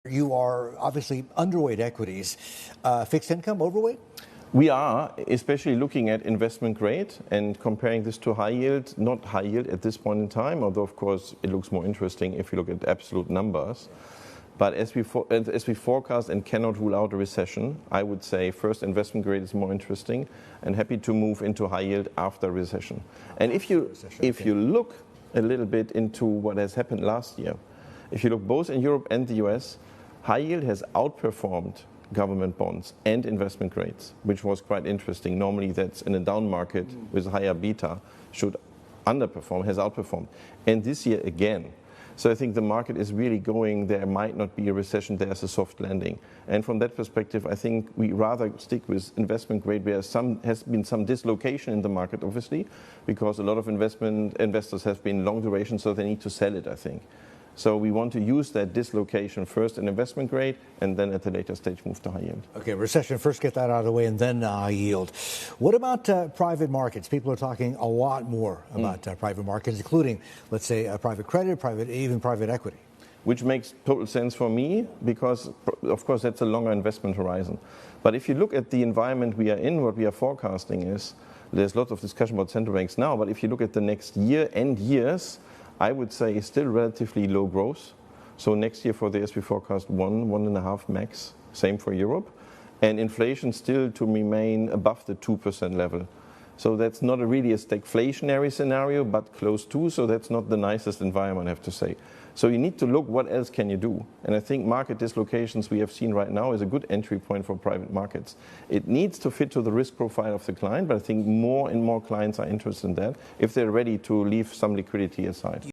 You are obviously underweight equities. Fixed income, overweight? We are, especially looking at investment grade and comparing this to high yield. Not high yield at this point in time, although of course it looks more interesting if you look at absolute numbers. But as we forecast and cannot rule out a recession, I would say first investment grade is more interesting and happy to move into high yield after recession. And if you look a little bit into what has happened last year, if you look both in Europe and the US, high yield has outperformed government bonds and investment grades, which was quite interesting. Normally that's in a down market with higher beta should underperform, has outperformed. And this year again. So I think the market is really going, there might not be a recession, there's a soft landing. And from that perspective, I think we rather stick with investment grade, where has been some dislocation in the market, obviously, because a lot of investors have been long duration, so they need to sell it, I think. So we want to use that dislocation first in investment grade and then at a later stage move to high yield. Okay, recession, first get that out of the way and then high yield. What about private markets? People are talking a lot more about private markets, including, let's say, private credit, even private equity. Which makes total sense for me because, of course, that's a longer investment horizon. But if you look at the environment we are in, what we are forecasting is, there's lots of discussion about central banks now, but if you look at the next year and years, I would say it's still relatively low growth. So next year for the S&P forecast 1.5 max, same for Europe. And inflation still to remain above the 2% level. So that's not really a stagflationary scenario, but close to, so that's not the nicest environment, I have to say. So you need to look what else can you do. And I think market dislocations we have seen right now is a good entry point for private markets. It needs to fit to the risk profile of the client, but I think more and more clients are interested in that if they're ready to leave some liquidity aside.